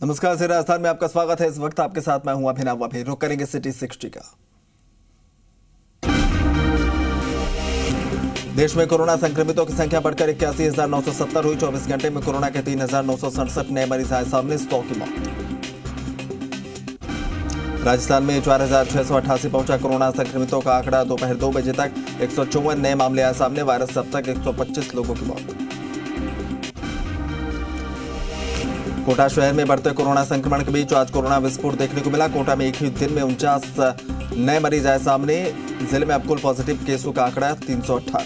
नमस्कार से राजस्थान में आपका स्वागत है। इस वक्त आपके साथ मैं हूं अभिनव। अभी रुक करेंगे सिटी 60 का। देश में कोरोना संक्रमितों की संख्या बढ़कर 81,970 हुई। 24 घंटे में कोरोना के 3,967 नए मरीज आए सामने, 100 की मौत। राजस्थान में 4,688 पहुंचा कोरोना संक्रमितों का आंकड़ा। दोपहर 2 बजे तक 154 नए मामले आए सामने। वायरस से अब तक 125 लोगों की मौत। कोटा शहर में बढ़ते कोरोना संक्रमण के बीच आज कोरोना विस्फोट देखने को मिला। कोटा में एक ही दिन में 49 नए मरीज आए सामने। जिले में अब कुल पॉजिटिव केसों का आंकड़ा 318।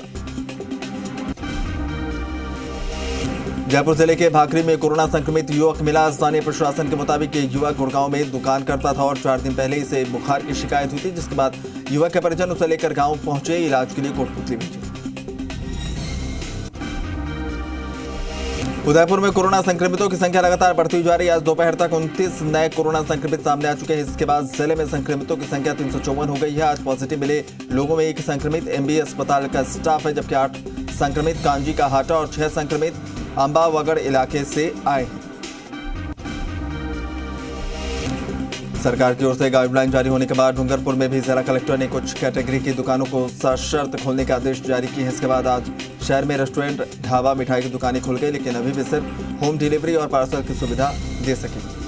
जयपुर जिले के भाकरी में कोरोना संक्रमित युवक मिला। स्थानीय प्रशासन के मुताबिक ये युवक गुड़गांव में दुकान करता था और 4 दिन पहले इसे बुखार की शिकायत हुई थी, जिसके बाद युवक के परिजन उसे लेकर गांव पहुंचे। इलाज के लिए कोटपुतली भेजे। उदयपुर में कोरोना संक्रमितों की संख्या लगातार बढ़ती हुई जा रही है। आज दोपहर तक 29 नए कोरोना संक्रमित सामने आ चुके हैं। इसके बाद जिले में संक्रमितों की संख्या 354 हो गई है। आज पॉजिटिव मिले लोगों में 1 संक्रमित एमबी अस्पताल का स्टाफ है, जबकि 8 संक्रमित कांजी का हाटा और 6 संक्रमित अंबावगढ़ इलाके से आए हैं। सरकार की ओर से गाइडलाइन जारी होने के बाद डूंगरपुर में भी जिला कलेक्टर ने कुछ कैटेगरी की दुकानों को सशर्त खोलने के आदेश जारी किए हैं। इसके बाद आज शहर में रेस्टोरेंट, ढाबा, मिठाई की दुकानें खुल गई, लेकिन अभी भी सिर्फ होम डिलीवरी और पार्सल की सुविधा दे सकेंगे।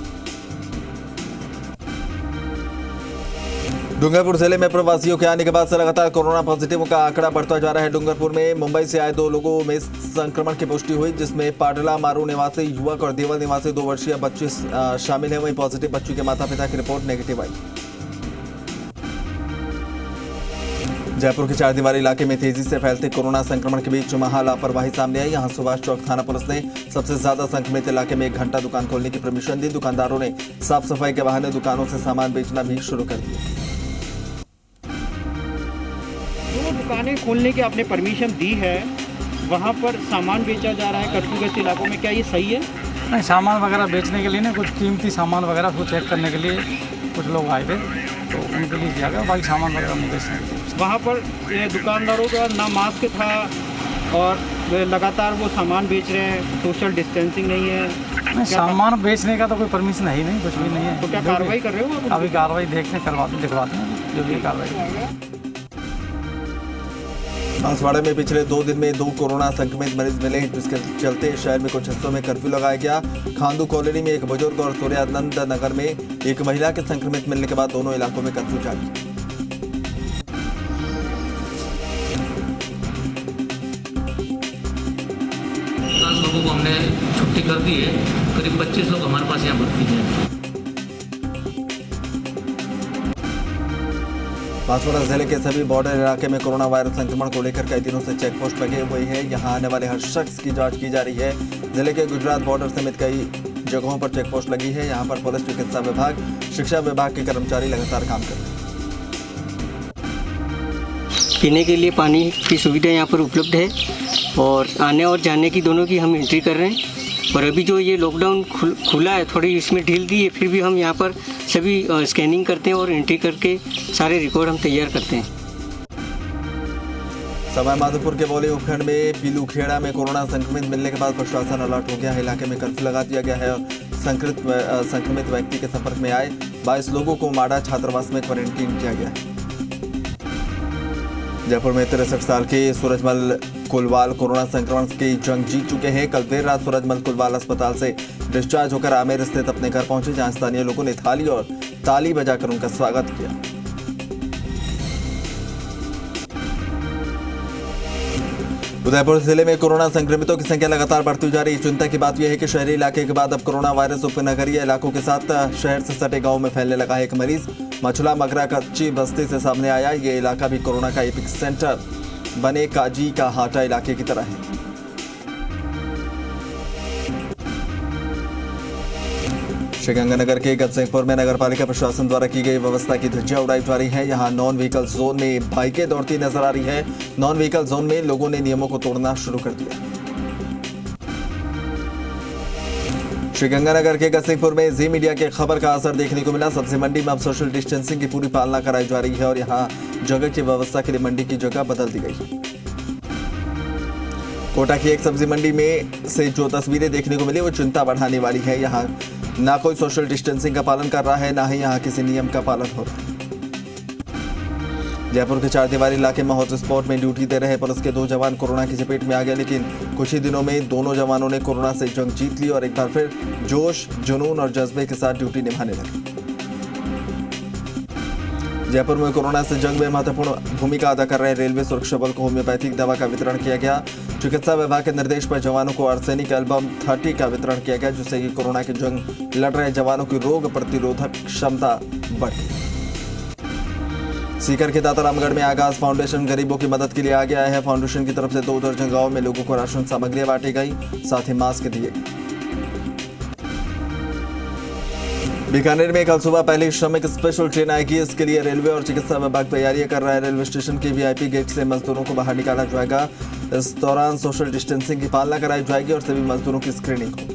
डूंगरपुर जिले में प्रवासियों के आने के बाद से लगातार कोरोना पॉजिटिव का आंकड़ा बढ़ता जा रहा है। डूंगरपुर में मुंबई से आए 2 लोगों में संक्रमण की पुष्टि हुई, जिसमें पाडला मारू निवासी युवक और देवल निवासी 2 वर्षीय बच्ची शामिल है। वहीं पॉजिटिव बच्ची के माता पिता की रिपोर्ट नेगेटिव आई। जयपुर के 4 दीवारी इलाके में तेजी से फैलते कोरोना संक्रमण के बीच महा लापरवाही सामने आई। यहां सुभाष चौक थाना पुलिस ने सबसे ज्यादा संक्रमित इलाके में 1 घंटा दुकान खोलने की परमिशन दी। दुकानदारों ने साफ सफाई के बहाने दुकानों से सामान बेचना भी शुरू कर दिया। जो दुकानें खोलने की आपने परमिशन दी है, वहाँ पर सामान बेचा जा रहा है कर्फ्यूग्रस्त इलाकों में, क्या ये सही है? नहीं, सामान वगैरह बेचने के लिए ना, कुछ कीमती सामान वगैरह को चेक करने के लिए कुछ लोग आए थे, तो उनके लिए किया गया। बाकी सामान वगैरह नहीं बेचने के लिए। वहाँ पर ये दुकानदारों का ना मास्क था और लगातार वो सामान बेच रहे हैं, सोशल डिस्टेंसिंग नहीं है। नहीं, सामान बेचने का तो कोई परमिशन है ही नहीं, कुछ भी नहीं है। तो क्या कार्रवाई कर रहे हो? अभी कार्रवाई देखते करवाते दिखवाते हैं जो भी कार्रवाई। बांसवाड़ा में पिछले 2 दिन में 2 कोरोना संक्रमित मरीज मिले, जिसके चलते शहर में कुछ हिस्सों में कर्फ्यू लगाया गया। खांदू कॉलोनी में एक बुजुर्ग और सूर्यानंद नगर में एक महिला के संक्रमित मिलने के बाद दोनों इलाकों में कर्फ्यू जारी। 10 लोगों को हमने छुट्टी कर दी है। करीब 25 लोग हमारे पास यहाँ भर्ती हैं। बांसवाड़ा जिले के सभी बॉर्डर इलाके में कोरोना वायरस संक्रमण को लेकर कई दिनों से चेक पोस्ट लगे हुए हैं। यहां आने वाले हर शख्स की जांच की जा रही है। जिले के गुजरात बॉर्डर समेत कई जगहों पर चेक पोस्ट लगी है। यहां पर पुलिस, चिकित्सा विभाग, शिक्षा विभाग के कर्मचारी लगातार काम कर रहे हैं। पीने के लिए पानी की सुविधा यहाँ पर उपलब्ध है और आने और जाने की दोनों की हम एंट्री कर रहे हैं। और अभी जो ये लॉकडाउन खुला है, थोड़ी इसमें ढील दी है, फिर भी हम यहाँ पर सभी स्कैनिंग करते हैं और एंट्री करके सारे रिकॉर्ड हम तैयार करते हैं। सवाई माधोपुर के बौली उपखंड में पीलूखेड़ा में कोरोना संक्रमित मिलने के बाद प्रशासन अलर्ट हो गया है। इलाके में कर्फ्यू लगा दिया गया है और संक्रमित व्यक्ति के संपर्क में आए 22 लोगों को माडा छात्रावास में क्वारंटीन किया गया है। जयपुर में 63 साल के सूरजमल कुलवाल कोरोना संक्रमण की जंग जीत चुके हैं। कल देर रात सूरजमल कुलवाल अस्पताल से डिस्चार्ज होकर आमेर स्थित अपने घर पहुंचे, जहां स्थानीय लोगों ने थाली और ताली बजाकर उनका स्वागत किया। उदयपुर जिले में कोरोना संक्रमितों की संख्या लगातार बढ़ती जा रही है। चिंता की बात यह है कि शहरी इलाके के बाद अब कोरोना वायरस उपनगरीय इलाकों के साथ शहर से सटे गांव में फैलने लगा है। एक मरीज मछुला मगरा कच्ची बस्ती से सामने आया। ये इलाका भी कोरोना का एपिक सेंटर बने काजी का हाटा इलाके की तरह है। श्रीगंगानगर के गजसिंहपुर में नगर पालिका प्रशासन द्वारा की गई व्यवस्था की धज्जियां उड़ाई जा रही है। यहां नॉन व्हीकल जोन में बाइकें दौड़ती नजर आ रही है। नॉन व्हीकल जोन में लोगों ने नियमों को तोड़ना शुरू कर दिया। श्रीगंगानगर के गजसिंहपुर में जी मीडिया के खबर का असर देखने को मिला। सब्जी मंडी में अब सोशल डिस्टेंसिंग की पूरी पालना कराई जा रही है और यहां जगह की व्यवस्था के लिए मंडी की जगह बदल दी गई है। कोटा की एक सब्जी मंडी में से जो तस्वीरें देखने को मिली वो चिंता बढ़ाने वाली है। यहाँ ना कोई सोशल डिस्टेंसिंग का पालन कर रहा है, ना ही यहाँ किसी नियम का पालन हो रहा है। जयपुर के चार दीवारी इलाके में हॉटस्पॉट में ड्यूटी दे रहे पुलिस के 2 जवान कोरोना की चपेट में आ गए, लेकिन कुछ ही दिनों में दोनों जवानों ने कोरोना से जंग जीत ली और एक बार फिर जोश, जुनून और जज्बे के साथ ड्यूटी निभाने लगे। जयपुर में कोरोना से जंग में महत्वपूर्ण भूमिका अदा कर रहे रेलवे सुरक्षा बल को होम्योपैथिक दवा का वितरण किया गया। चिकित्सा विभाग के निर्देश पर जवानों को आर्सेनिक एल्बम 30 का वितरण किया गया, जिससे कि कोरोना की जंग लड़ रहे जवानों की रोग प्रतिरोधक क्षमता बढ़ी। सीकर के दाता रामगढ़ में आगाज फाउंडेशन गरीबों की मदद के लिए आ गया है। फाउंडेशन की तरफ से 2 दर्जन गांव में लोगों को राशन सामग्रियां बांटी गई, साथ ही मास्क दिए। बीकानेर में कल सुबह पहली श्रमिक स्पेशल ट्रेन आएगी। इसके लिए रेलवे और चिकित्सा विभाग तैयारियां कर रहा है। रेलवे स्टेशन के वीआईपी गेट से मजदूरों को बाहर निकाला जाएगा। इस दौरान सोशल डिस्टेंसिंग की पालना कराई जाएगी और सभी मजदूरों की स्क्रीनिंग होगी।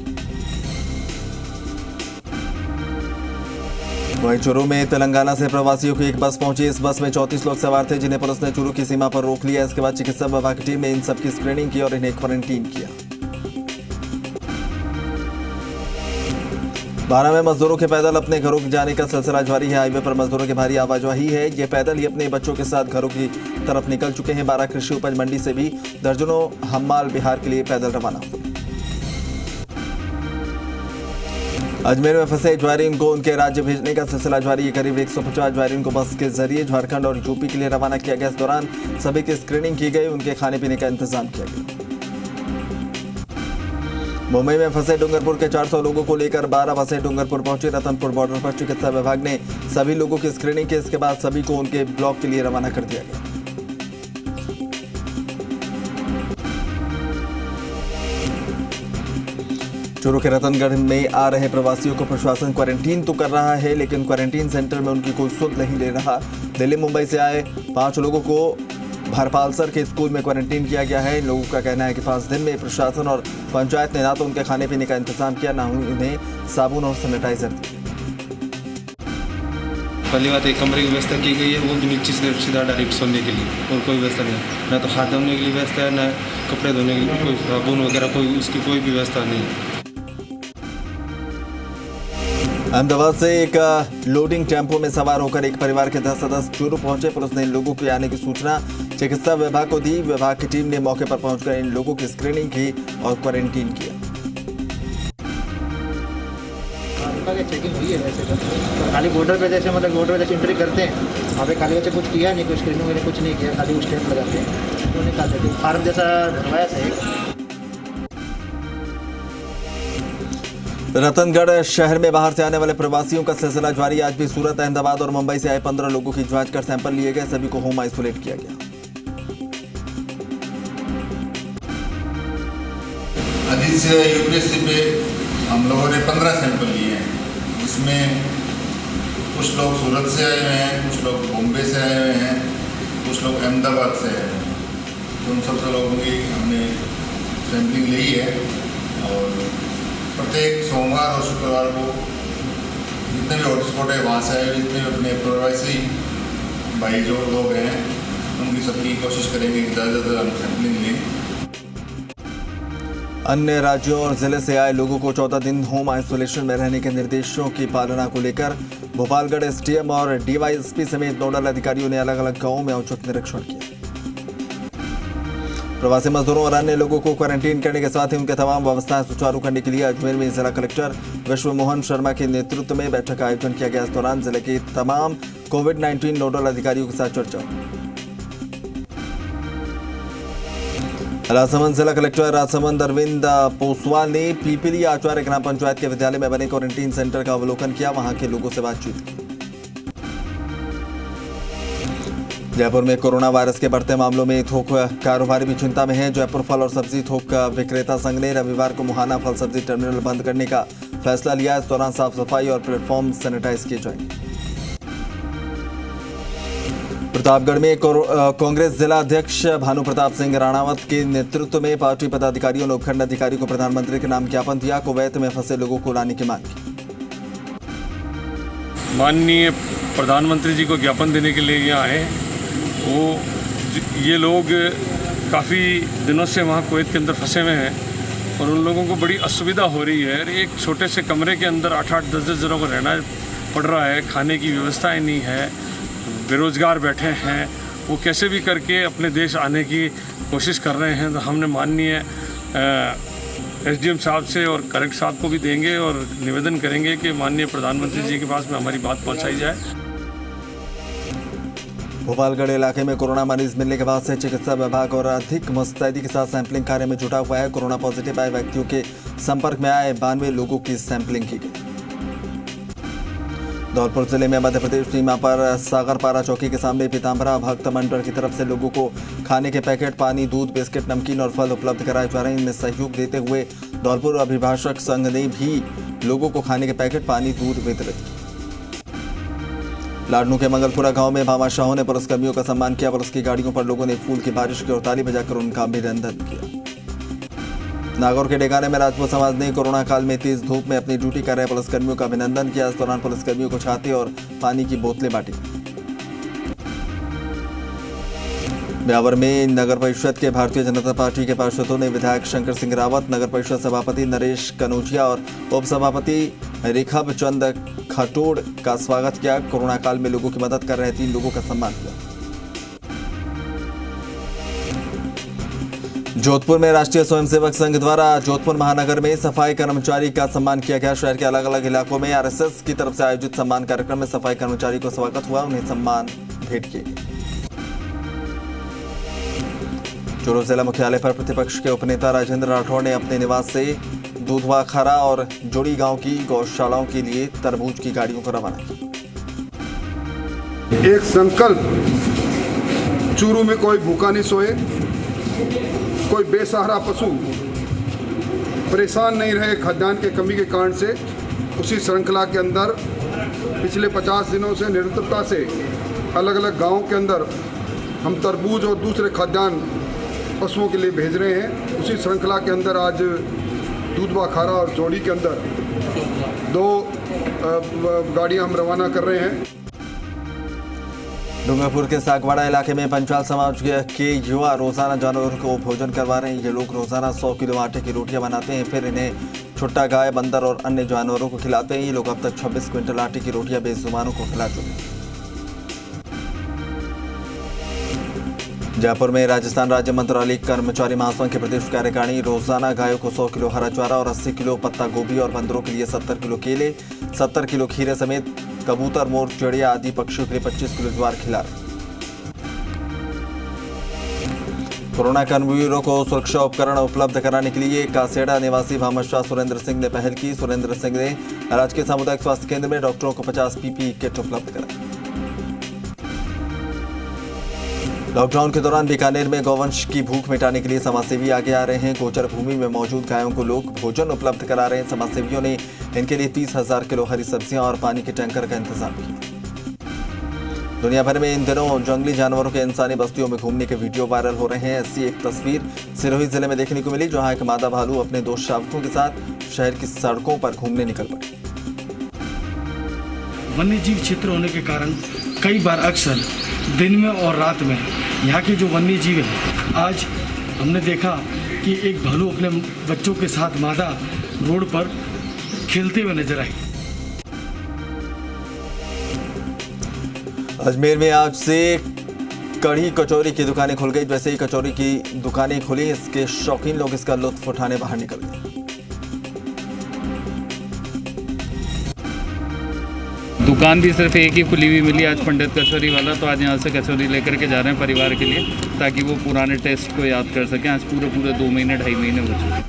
वहीं चूरू में तेलंगाना से प्रवासियों की एक बस पहुंची। इस बस में 34 लोग सवार थे, जिन्हें पुलिस ने चूरू की सीमा पर रोक लिया। इसके बाद चिकित्सा विभाग की टीम ने इन सबकी स्क्रीनिंग की और इन्हें क्वारंटीन किया। 12 में मजदूरों के पैदल अपने घरों की जाने का सिलसिला जारी है। हाईवे पर मजदूरों की भारी आवाजाही है। ये पैदल ही अपने बच्चों के साथ घरों की तरफ निकल चुके हैं। 12 कृषि उपज मंडी से भी दर्जनों हम्माल बिहार के लिए पैदल रवाना हुए। अजमेर में फंसे ज्वारीन को उनके राज्य भेजने का सिलसिला जारी है। करीब 150 ज्वारीन को बस के जरिए झारखंड और यूपी के लिए रवाना किया गया। इस दौरान सभी की स्क्रीनिंग की गई, उनके खाने पीने का इंतजाम किया गया। मुंबई में फंसे डूंगरपुर के 400 लोगों को लेकर 12 बसें डूंगरपुर पहुंची। रतनपुर बॉर्डर पर चिकित्सा विभाग ने सभी लोगों की स्क्रीनिंग की। इसके बाद सभी को उनके ब्लॉक के लिए रवाना कर दिया गया। चूरू के रतनगढ़ में आ रहे प्रवासियों को प्रशासन क्वारंटीन तो कर रहा है, लेकिन क्वारंटीन सेंटर में उनकी कोई सुध नहीं ले रहा। दिल्ली मुंबई से आए 5 लोगों को भरपालसर के स्कूल में क्वारंटीन किया गया है। लोगों का कहना है कि 5 दिन में प्रशासन और पंचायत ने ना तो उनके खाने पीने का इंतजाम किया, ना ही उन्हें साबुन और सैनिटाइजर दिए। पहली बात एक कमरे की व्यवस्था की गई है, वो भी नीचे से सीधा डायरेक्ट सोने के लिए, और कोई व्यवस्था नहीं। ना तो हाथ धोने के लिए व्यवस्था है, ना कपड़े धोने के लिए कोई साबुन वगैरह कोई उसकी कोई भी व्यवस्था नहीं है। अहमदाबाद से एक लोडिंग टेम्पो में सवार होकर एक परिवार के 10 सदस्य चूरू पहुंचे। पुलिस ने इन लोगों के आने की सूचना चिकित्सा विभाग को दी। विभाग की टीम ने मौके पर पहुंचकर इन लोगों की स्क्रीनिंग की और क्वारंटीन किया। चेकिंग हुई है वैसे तो खाली बॉर्डर पे जैसे मतलब बॉर्डर पे जैसे एंट्री करते हैं वहाँ पे खाली वैसे कुछ किया नहीं, कुछ स्क्रीनिंग मैंने कुछ नहीं किया, खाली स्टैंप लगाते हैं तो निकाल देते हैं। फार्म जैसा भरवाया था एक। रतनगढ़ शहर में बाहर से आने वाले प्रवासियों का सिलसिला जारी। आज भी सूरत, अहमदाबाद और मुंबई से आए 15 लोगों की जांच कर सैंपल लिए गए। सभी को होम आइसोलेट किया गया। आदित्य यूपीएससी पे हम लोगों ने 15 सैंपल लिए हैं। इसमें कुछ लोग सूरत से आए हुए हैं, कुछ लोग बॉम्बे से आए हुए हैं, कुछ लोग अहमदाबाद से आए हुए हैं। तो उन सब लोगों की हमने सैंपलिंग ली है और प्रत्येक सोमवार और शुक्रवार को जितने भी हॉटस्पॉट है वहाँ से आए, जितने भी अपने प्रवासी भाई जो लोग हैं उनकी सबकी कोशिश करेंगे कि ज़्यादा से ज़्यादा हम सैंपलिंग लें। अन्य राज्यों और जिले से आए लोगों को 14 दिन होम आइसोलेशन में रहने के निर्देशों की पालना को लेकर भोपालगढ़ एसडीएम और डीवाईएसपी समेत नोडल अधिकारियों ने अलग अलग गांवों में औचक निरीक्षण किया। प्रवासी मजदूरों और अन्य लोगों को क्वारंटीन करने के साथ ही उनके तमाम व्यवस्थाएं सुचारू करने के लिए अजमेर में जिला कलेक्टर विश्व मोहन शर्मा के नेतृत्व में बैठक का आयोजन किया गया। इस दौरान जिले के तमाम कोविड-19 नोडल अधिकारियों के साथ चर्चा। राजसमंद जिला कलेक्टर राजसमंद अरविंद पोसवाल ने पीपली आचार्य ग्राम पंचायत के विद्यालय में बने क्वारंटीन सेंटर का अवलोकन किया, वहां के लोगों से बातचीत की। जयपुर में कोरोना वायरस के बढ़ते मामलों में थोक कारोबारी भी चिंता में है। जयपुर फल और सब्जी थोक विक्रेता संघ ने रविवार को मुहाना फल सब्जी टर्मिनल बंद करने का फैसला लिया। इस दौरान साफ सफाई और प्लेटफॉर्म सैनिटाइज किए जाएंगे। प्रतापगढ़ में कांग्रेस जिला अध्यक्ष भानु प्रताप सिंह राणावत के नेतृत्व में पार्टी पदाधिकारियों ने उपखंड अधिकारी को प्रधानमंत्री के नाम ज्ञापन दिया। कुवैत में फंसे लोगों को लाने की मांग की। माननीय प्रधानमंत्री जी को ज्ञापन देने के लिए यहाँ आए। ये लोग काफ़ी दिनों से वहाँ कुवैत के अंदर फंसे हुए हैं और उन लोगों को बड़ी असुविधा हो रही है। एक छोटे से कमरे के अंदर 8-8, 10-10 जनों को रहना पड़ रहा है, खाने की व्यवस्थाएं नहीं है, बेरोजगार बैठे हैं, वो कैसे भी करके अपने देश आने की कोशिश कर रहे हैं। तो हमने माननीय एसडीएम साहब से और कलेक्टर साहब को भी देंगे और निवेदन करेंगे कि माननीय प्रधानमंत्री जी के पास में हमारी बात पहुंचाई जाए। भोपालगढ़ इलाके में कोरोना मरीज मिलने के बाद से चिकित्सा विभाग और अधिक मुस्तैदी के साथ सैंपलिंग कार्य में जुटा हुआ है। कोरोना पॉजिटिव आए व्यक्तियों के संपर्क में आए 92 लोगों की सैंपलिंग की गई। धौलपुर जिले में मध्य प्रदेश सीमा पर सागरपारा चौकी के सामने पीताम्बरा भक्त मंडल की तरफ से लोगों को खाने के पैकेट, पानी, दूध, बिस्किट, नमकीन और फल उपलब्ध कराए जा रहे हैं। इनमें सहयोग देते हुए धौलपुर अभिभाषक संघ ने भी लोगों को खाने के पैकेट, पानी, दूध वितरित किया। लाडनू के मंगलपुरा गांव में भामा शाहों ने पुलिसकर्मियों का सम्मान किया। पुलिस की गाड़ियों पर लोगों ने फूल की बारिश की और ताली बजाकर उनका अभिनंदन किया। नागौर के डेगाने में राजपूत समाज ने कोरोना काल में तेज धूप में अपनी ड्यूटी कर रहे पुलिसकर्मियों का अभिनंदन किया। इस दौरान पुलिसकर्मियों को छाते और पानी की बोतलें बांटी। ब्यावर में नगर परिषद के भारतीय जनता पार्टी के पार्षदों ने विधायक शंकर सिंह रावत, नगर परिषद सभापति नरेश कनौजिया और उप सभापति रेखब चंद खटोड़ का स्वागत किया। कोरोना काल में लोगों की मदद कर रहे 3 लोगों का सम्मान किया। जोधपुर में राष्ट्रीय स्वयंसेवक संघ द्वारा जोधपुर महानगर में सफाई कर्मचारी का सम्मान किया गया। शहर के अलग अलग इलाकों में आरएसएस की तरफ से आयोजित सम्मान कार्यक्रम में सफाई कर्मचारी को स्वागत हुआ, उन्हें सम्मान भेंट किए गए। चूरू जिला मुख्यालय पर प्रतिपक्ष के उपनेता राजेंद्र राठौड़ ने अपने निवास से दूधवा खारा और जोड़ी गांव की गौशालाओं के लिए तरबूज की गाड़ियों को रवाना किया। एक संकल्प, चूरू में कोई भूखा नहीं सोए, कोई बेसहारा पशु परेशान नहीं रहे खाद्यान्न के कमी के कारण से। उसी श्रृंखला के अंदर पिछले 50 दिनों से निरंतरता से अलग अलग गांवों के अंदर हम तरबूज और दूसरे खाद्यान्न पशुओं के लिए भेज रहे हैं। उसी श्रृंखला के अंदर आज दूधवा खारा और जोड़ी के अंदर 2 गाड़ियां हम रवाना कर रहे हैं। डूंगरपुर के सागवाड़ा इलाके में पंचाल समाज के युवा रोजाना जानवरों को भोजन करवा रहे हैं। ये लोग रोजाना 100 किलो आटे की रोटियां बनाते हैं, फिर इन्हें छुट्टा गाय, बंदर और अन्य जानवरों को खिलाते हैं। ये लोग अब तक 26 क्विंटल आटे की रोटियां बेजुबानों को खिला चुके हैं। जयपुर में राजस्थान राज्य मंत्रालय कर्मचारी महासंघ के प्रदेश कार्यकारिणी रोजाना गायों को 100 किलो हरा चारा और 80 किलो पत्ता गोभी और बंदरों के लिए 70 किलो केले, 70 किलो खीरे समेत कबूतर, मोर, चिड़िया आदि पक्षियों के लिए 25 किलो ज्वार खिला रहे। कोरोना कर्मवीरों को सुरक्षा उपकरण उपलब्ध कराने के लिए कासेड़ा निवासी भामाशाह सुरेंद्र सिंह ने पहल की। सुरेंद्र सिंह ने राजकीय सामुदायिक स्वास्थ्य केंद्र में डॉक्टरों को 50 पीपीई किट उपलब्ध कराई। लॉकडाउन के दौरान बीकानेर में गौवंश की भूख मिटाने के लिए समाजसेवी आगे आ रहे हैं। गोचर भूमि में मौजूद गायों को लोग भोजन उपलब्ध करा रहे हैं। समाजसेवियों ने इनके लिए 30,000 किलो हरी सब्जियां और पानी के टैंकर का इंतजाम किया। दुनिया भर में इन दिनों जंगली जानवरों के इंसानी बस्तियों में घूमने के वीडियो वायरल हो रहे हैं। ऐसी एक तस्वीर सिरोही जिले में देखने को मिली, जहां एक मादा भालू अपने 2 शावकों के साथ शहर की सड़कों पर घूमने निकल पड़ी। वन्यजीव क्षेत्र होने के कारण कई बार अक्सर दिन में और रात में यहाँ के जो वन्य जीव हैं, आज हमने देखा कि एक भालू अपने बच्चों के साथ मादा रोड पर खेलते हुए नजर आई। अजमेर में आज से कढ़ी कचौरी की दुकानें खुल गई। वैसे ही कचौरी की दुकानें खुली, इसके शौकीन लोग इसका लुत्फ उठाने बाहर निकल गए। दुकान भी सिर्फ एक ही खुली हुई मिली आज, पंडित कचौरी वाला। तो आज यहाँ से कचौरी लेकर के जा रहे हैं परिवार के लिए, ताकि वो पुराने टेस्ट को याद कर सकें। आज पूरे 2 महीने 2.5 महीने हो चुके।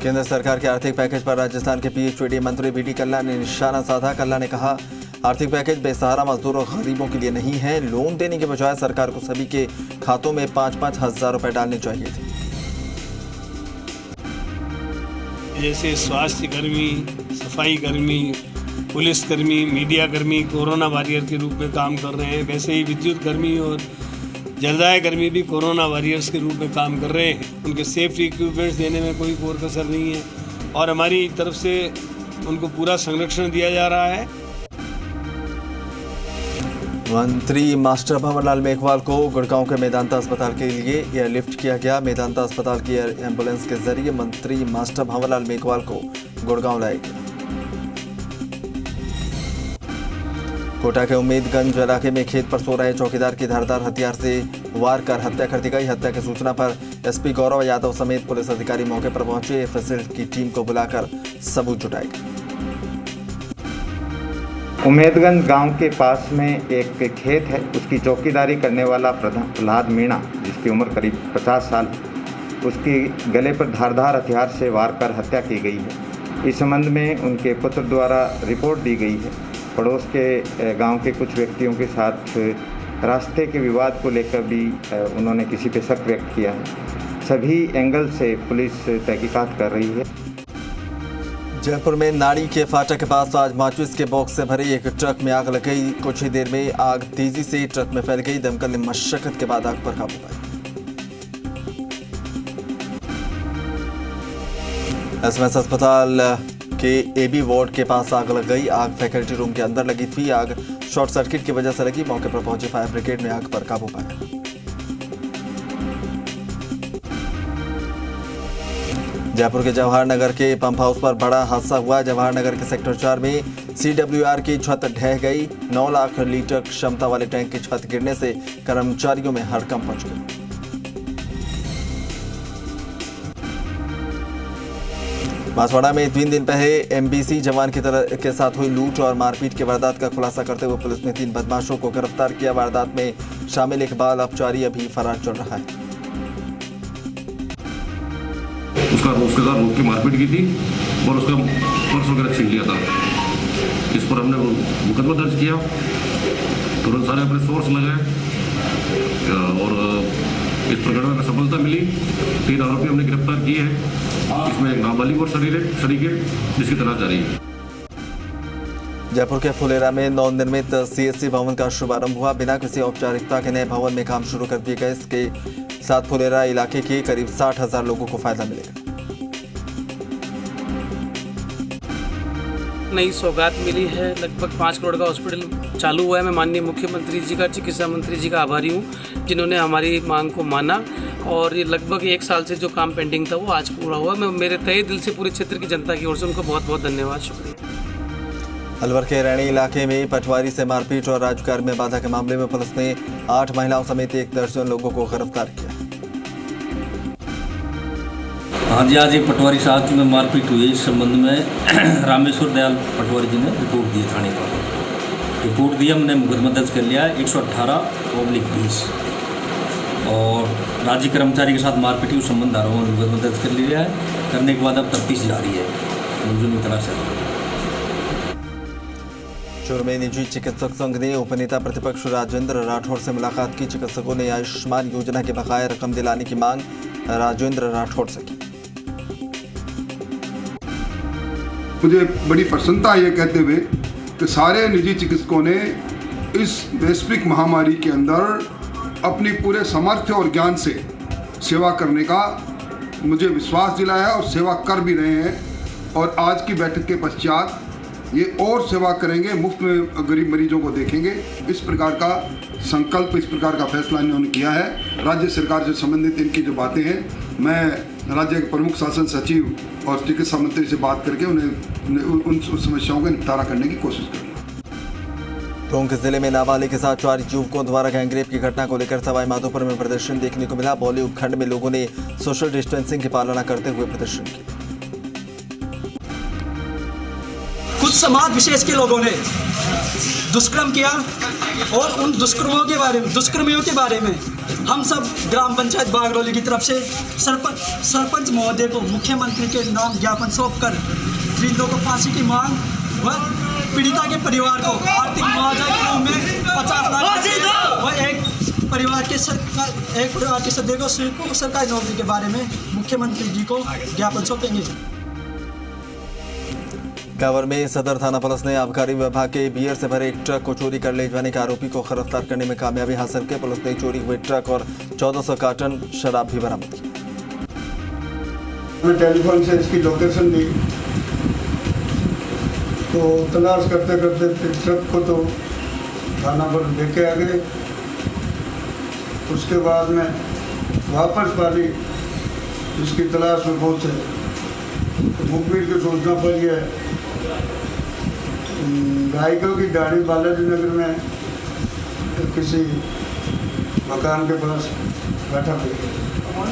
केंद्र सरकार के आर्थिक पैकेज पर राजस्थान के पीएचईडी मंत्री बीडी कल्ला ने निशाना साधा। कल्ला ने कहा, आर्थिक पैकेज बेसहारा मजदूरों और गरीबों के लिए नहीं है। लोन देने के बजाय सरकार को सभी के खातों में 5-5 हज़ार रुपए डालने चाहिए थे। जैसे स्वास्थ्य कर्मी, सफाई कर्मी, पुलिसकर्मी, मीडिया कर्मी कोरोना वॉरियर के रूप में काम कर रहे हैं, वैसे ही विद्युत कर्मी और जलदाय कर्मी भी कोरोना वॉरियर्स के रूप में काम कर रहे हैं। उनके सेफ्टी इक्विपमेंट्स देने में कोई कोर कसर नहीं है और हमारी तरफ से उनको पूरा संरक्षण दिया जा रहा है। मंत्री मास्टर भंवरलाल मेघवाल को गुड़गांव के मेदांता अस्पताल के लिए एयरलिफ्ट किया गया। मेदांता अस्पताल की एयर एम्बुलेंस के जरिए मंत्री मास्टर भंवरलाल मेघवाल को गुड़गांव लाया गया। कोटा के उम्मीदगंज इलाके में खेत पर सो रहे चौकीदार की धारदार हथियार से वार कर हत्या कर दी गई। हत्या की सूचना पर एसपी गौरव यादव समेत पुलिस अधिकारी मौके पर पहुंचे। एफएसएल की टीम को बुलाकर सबूत जुटाए गए। उम्मीदगंज गांव के पास में एक खेत है, उसकी चौकीदारी करने वाला प्रहलाद मीणा, जिसकी उम्र करीब 50 साल, उसकी गले पर धारदार हथियार से वार कर हत्या की गई है। इस संबंध में उनके पुत्र द्वारा रिपोर्ट दी गई है। पड़ोस के गांव के कुछ व्यक्तियों के साथ रास्ते के विवाद को लेकर भी उन्होंने किसी पे शक व्यक्त किया है। सभी एंगल से पुलिस तहकीकात कर रही है। जयपुर में नाड़ी के फाटक के पास आज माचिस के बॉक्स से भरे एक ट्रक में आग लग गई। कुछ ही देर में आग तेजी से ट्रक में फैल गई। दमकल ने मशक्कत के बाद आग पर काबू पाया। एसएमएस अस्पताल के एबी वार्ड के पास आग लग गई। आग फैकल्टी रूम के अंदर लगी थी। आग शॉर्ट सर्किट की वजह से लगी। मौके पर पहुंची फायर ब्रिगेड ने आग पर काबू पाया। जयपुर के जवाहर नगर के पंप हाउस पर बड़ा हादसा हुआ। जवाहर नगर के सेक्टर 4 में CWR की छत ढह गई। 9 लाख लीटर क्षमता वाले टैंक की छत गिरने से कर्मचारियों में हड़कंप मच गया। बांसवाड़ा में 3 दिन पहले MBC जवान के साथ हुई लूट और मारपीट की वारदात का खुलासा करते हुए पुलिस ने 3 बदमाशों को गिरफ्तार किया। वारदात में शामिल एक बाल अपचारी अभी फरार चल रहा है। उसके साथ रोक के मारपीट की थी और उसका पर्स वगैरह छीन लिया था। इस पर हमने मुकदमा दर्ज किया। तुरंत सारे अपने सोर्स लगाए और इस प्रकरण में सफलता मिली। 3 आरोपी हमने गिरफ्तार किए हैं। इसमें एक नाबालिग और शरीक है जिसकी तलाश जारी है। जयपुर के फुलेरा में नवनिर्मित CSC भवन का शुभारंभ हुआ। बिना किसी औपचारिकता के नए भवन में काम शुरू कर दिए गए। इसके साथ फुलेरा इलाके के करीब 60,000 लोगों को फायदा मिलेगा। नई सौगात मिली है। लगभग 5 करोड़ का हॉस्पिटल चालू हुआ है। मैं माननीय मुख्यमंत्री जी का, चिकित्सा मंत्री जी का आभारी हूँ जिन्होंने हमारी मांग को माना और ये लगभग 1 साल से जो काम पेंडिंग था वो आज पूरा हुआ। मैं मेरे तहे दिल से पूरे क्षेत्र की जनता की ओर से उनको बहुत बहुत धन्यवाद, शुक्रिया। अलवर के रैणी इलाके में पटवारी से मारपीट और राजकार्य में बाधा के मामले में पुलिस ने 8 महिलाओं समेत 1 दर्जन लोगों को गिरफ्तार किया। हाँ जी, आज एक पटवारी साहब में मारपीट हुई। इस संबंध में रामेश्वर दयाल पटवारी जी ने रिपोर्ट दी थाने पर। रिपोर्ट दी, हमने मुकदमा दर्ज कर लिया है 118/20 और राज्य कर्मचारी के साथ मारपीट के संबंध धाराओं में मुकदमा दर्ज कर लिया है। करने के बाद अब तफ्तीश जारी है। मुलजिम की तलाश है। चूरू में निजी चिकित्सक संघ ने उपनेता प्रतिपक्ष राजेंद्र राठौड़ से मुलाकात की। चिकित्सकों ने आयुष्मान योजना के बकाया रकम दिलाने की मांग राजेंद्र राठौड़ से की। मुझे बड़ी प्रसन्नता है ये कहते हुए कि सारे निजी चिकित्सकों ने इस वैश्विक महामारी के अंदर अपनी पूरे सामर्थ्य और ज्ञान से सेवा करने का मुझे विश्वास दिलाया और सेवा कर भी रहे हैं। और आज की बैठक के पश्चात ये और सेवा करेंगे, मुफ्त में गरीब मरीजों को देखेंगे। इस प्रकार का संकल्प, इस प्रकार का फैसला इन्होंने किया है। राज्य सरकार से संबंधित इनकी जो बातें हैं, मैं राज्य के प्रमुख शासन सचिव और चिकित्सा मंत्री से बात करके उन्हें उन समस्याओं का निपटारा करने की कोशिश करूँगा। टोंक जिले में नाबालिग के साथ 4 युवकों द्वारा गैंगरेप की घटना को लेकर सवाई माधोपुर में प्रदर्शन देखने को मिला। बौली उपखंड में लोगों ने सोशल डिस्टेंसिंग की पालना करते हुए प्रदर्शन किया। कुछ समाज विशेष के लोगों ने दुष्कर्म किया और उन दुष्कर्मियों के बारे में हम सब ग्राम पंचायत बागरौली की तरफ से सरपंच महोदय को मुख्यमंत्री के नाम ज्ञापन सौंपकर पीड़ितों को फांसी की मांग व पीड़िता के परिवार को आर्थिक मुआवजा के रूप में 50 लाख व एक परिवार के सदस्य को सरकारी नौकरी के बारे में मुख्यमंत्री जी को ज्ञापन सौंपेंगे। कांवर में सदर थाना पुलिस ने आबकारी विभाग के बियर से भरे एक ट्रक को चोरी कर ले जाने के आरोपी को गिरफ्तार करने में कामयाबी हासिल की। पुलिस ने चोरी हुए ट्रक और 1400 कार्टन शराब भी बरामद की। टेलीफोन से इसकी लोकेशन दी तो तलाश करते करते ट्रक को तो थाना पर देखे आ गए। उसके बाद में वापस पाली इसकी तलाश में पहुँचे तो मुखबिर की सूचना पर यह गायकों की डाणी बालाजी नगर में किसी मकान के पास बैठा हुआ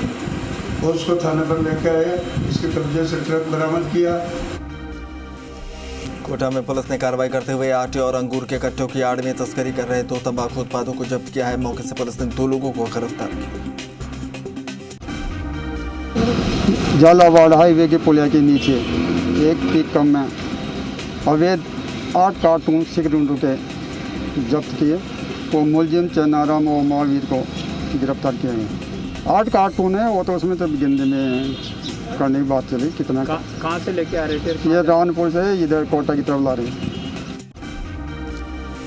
और उसको थाने पर लेकर आए। इसके कब्जे से ट्रक बरामद किया। कोटा में पुलिस ने कार्रवाई करते हुए आटे और अंगूर के कट्टों की आड़ में तस्करी कर रहे 2 तंबाकू उत्पादों को जब्त किया है। मौके से पुलिस ने 2 लोगों को गिरफ्तार किया। झालावाड़ हाईवे के पुलिया के नीचे एक पिकअप में अवैध 8 कार्टून सिगरेटों के जब्त किए तो मुलजिम चन्नाराम और महावीर को गिरफ्तार किया गया। 8 कार्टून है वो तो उसमें तो गिनने में करने की बात चली। कितना कहाँ से लेके आ रहे थे? ये रावनपुर से इधर कोटा की तरफ ला रहे हैं।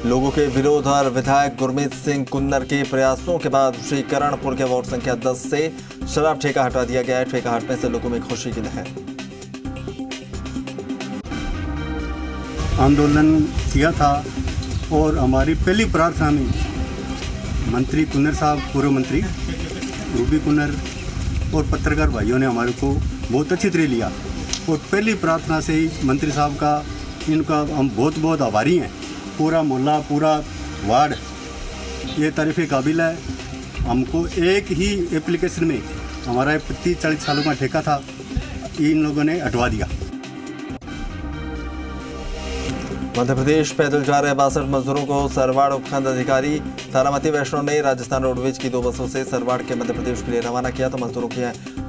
लोगों के विरोध और विधायक गुरमीत सिंह कुन्नर के प्रयासों के बाद श्री करणपुर के वार्ड संख्या 10 से शराब ठेका हटा दिया गया है। ठेका हटने से लोगों में खुशी की लहर। आंदोलन किया था और हमारी पहली प्रार्थना में मंत्री कुन्नर साहब, पूर्व मंत्री रूबी कुन्नर और पत्रकार भाइयों ने हमारे को बहुत अच्छी तरह लिया और पहली प्रार्थना से ही मंत्री साहब का इनका हम बहुत बहुत आभारी हैं। पूरा मोहल्ला, पूरा वार्ड ये तारीफ़ काबिल है। हमको एक ही एप्लीकेशन में हमारा 30-40 सालों का ठेका था, इन लोगों ने हटवा दिया। मध्य प्रदेश पैदल जा रहे 62 मजदूरों को सरवाड़ उपखंड अधिकारी तारामती वैष्णव ने राजस्थान रोडवेज की 2 बसों से सरवाड़ के मध्य प्रदेश के लिए रवाना किया तो मजदूरों की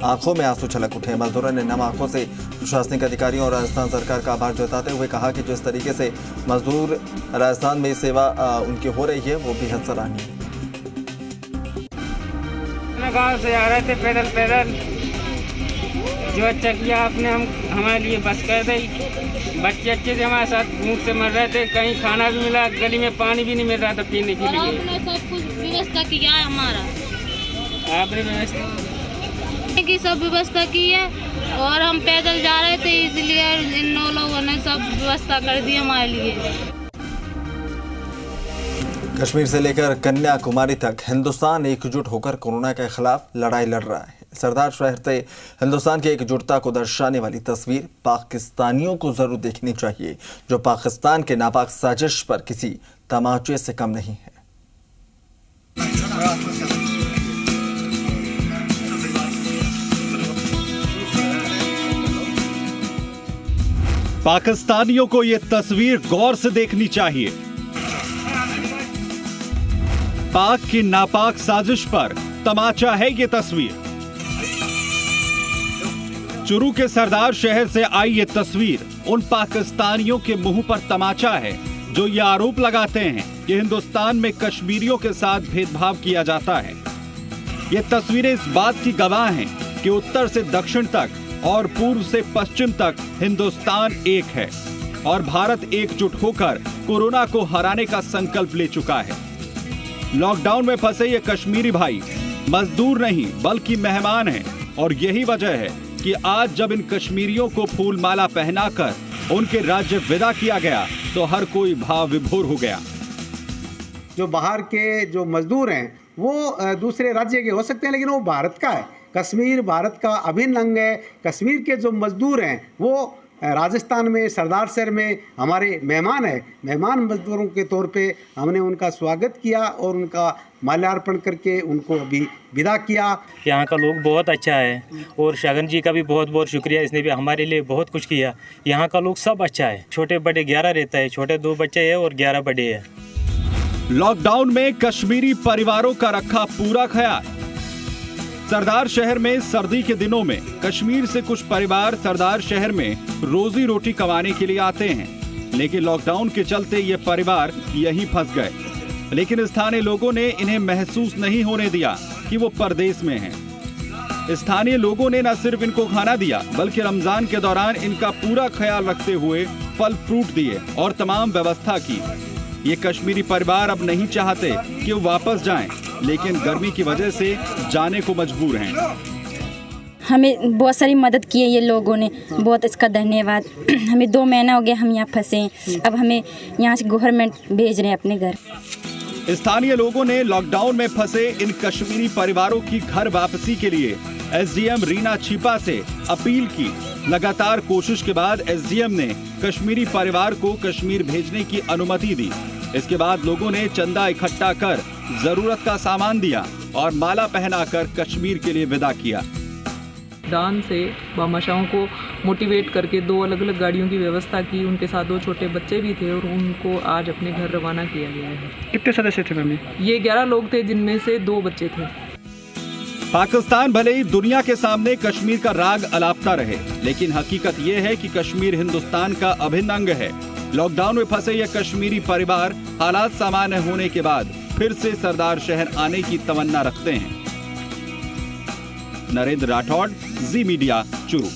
आंखों में आंसू छलक उठे। मजदूरों ने नम आंखों से प्रशासनिक अधिकारियों और राजस्थान सरकार का आभार जताते हुए कहा कि जिस तरीके से मजदूर राजस्थान में सेवा उनकी हो रही है वो बेहद सराहनीय है। गाँव से आ रहे थे पैदल जो अच्छा किया आपने, हमारे लिए बस कर दी। बच्चे अच्छे से हमारे साथ भूख से मर रहे थे, कहीं खाना भी मिला, गली में पानी भी नहीं मिल रहा था पीने के लिए। आपने सब कुछ व्यवस्था किया है हमारा, आपने व्यवस्था की सब व्यवस्था की है और हम पैदल जा रहे थे इसलिए इन लोगों ने सब व्यवस्था कर दी हमारे लिए। कश्मीर से लेकर कन्याकुमारी तक हिंदुस्तान एकजुट होकर कोरोना के खिलाफ लड़ाई लड़ रहा है। सरदार शहर से हिंदुस्तान की एकजुटता को दर्शाने वाली तस्वीर पाकिस्तानियों को जरूर देखनी चाहिए, जो पाकिस्तान के नापाक साजिश पर किसी तमाचे से कम नहीं है। पाकिस्तानियों को यह तस्वीर गौर से देखनी चाहिए। पाक की नापाक साजिश पर तमाचा है ये तस्वीर। चुरू के सरदार शहर से आई ये तस्वीर उन पाकिस्तानियों के मुंह पर तमाचा है जो ये आरोप लगाते हैं कि हिंदुस्तान में कश्मीरियों के साथ भेदभाव किया जाता है। ये तस्वीरें इस बात की गवाह हैं कि उत्तर से दक्षिण तक और पूर्व से पश्चिम तक हिंदुस्तान एक है और भारत एकजुट होकर कोरोना को हराने का संकल्प ले चुका है। लॉकडाउन में फंसे ये कश्मीरी भाई मजदूर नहीं बल्कि मेहमान हैं और यही वजह है कि आज जब इन कश्मीरियों को फूल माला पहनाकर उनके राज्य विदा किया गया तो हर कोई भाव विभोर हो गया। जो बाहर के जो मजदूर हैं वो दूसरे राज्य के हो सकते हैं लेकिन वो भारत का है। कश्मीर भारत का अभिन्न अंग है। कश्मीर के जो मजदूर हैं वो राजस्थान में सरदार शहर में हमारे मेहमान हैं। मेहमान मजदूरों के तौर पे हमने उनका स्वागत किया और उनका माल्यार्पण करके उनको अभी विदा किया। यहाँ का लोग बहुत अच्छा है और शगन जी का भी बहुत बहुत शुक्रिया, इसने भी हमारे लिए बहुत कुछ किया। यहाँ का लोग सब अच्छा है। छोटे बड़े 11 रहता है, छोटे 2 बच्चे हैं और 11 बड़े हैं। लॉकडाउन में कश्मीरी परिवारों का रखा पूरा ख्याल। सरदार शहर में सर्दी के दिनों में कश्मीर से कुछ परिवार सरदार शहर में रोजी रोटी कमाने के लिए आते हैं, लेकिन लॉकडाउन के चलते ये परिवार यहीं फंस गए। लेकिन स्थानीय लोगों ने इन्हें महसूस नहीं होने दिया कि वो परदेश में हैं। स्थानीय लोगों ने न सिर्फ इनको खाना दिया बल्कि रमजान के दौरान इनका पूरा ख्याल रखते हुए फल फ्रूट दिए और तमाम व्यवस्था की। ये कश्मीरी परिवार अब नहीं चाहते कि वो वापस जाएं, लेकिन गर्मी की वजह से जाने को मजबूर हैं। हमें बहुत सारी मदद की है ये लोगों ने, बहुत इसका धन्यवाद। हमें 2 महीना हो गया हम यहाँ फंसे, अब हमें यहाँ से गवर्नमेंट भेज रहे हैं अपने घर। स्थानीय लोगों ने लॉकडाउन में फंसे इन कश्मीरी परिवारों की घर वापसी के लिए एसडीएम रीना छिपा से अपील की। लगातार कोशिश के बाद एसडीएम ने कश्मीरी परिवार को कश्मीर भेजने की अनुमति दी। इसके बाद लोगों ने चंदा इकट्ठा कर जरूरत का सामान दिया और माला पहनाकर कश्मीर के लिए विदा किया। दान से भामाशाहों को मोटिवेट करके 2 अलग अलग गाड़ियों की व्यवस्था की। उनके साथ 2 छोटे बच्चे भी थे और उनको आज अपने घर रवाना किया गया है। कितने सदस्य थे मैम? ये 11 लोग थे, जिनमें से 2 बच्चे थे। पाकिस्तान भले ही दुनिया के सामने कश्मीर का राग अलापता रहे, लेकिन हकीकत ये है कि कश्मीर हिंदुस्तान का अभिन्न अंग है। लॉकडाउन में फंसे ये कश्मीरी परिवार हालात सामान्य होने के बाद फिर से सरदार शहर आने की तमन्ना रखते हैं। नरेंद्र राठौड़, जी मीडिया, चुरू।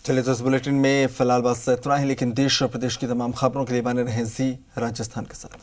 चलिए तो इस बुलेटिन में फिलहाल बस इतना ही, लेकिन देश और प्रदेश की तमाम खबरों के लिए बने रहें जी राजस्थान के साथ।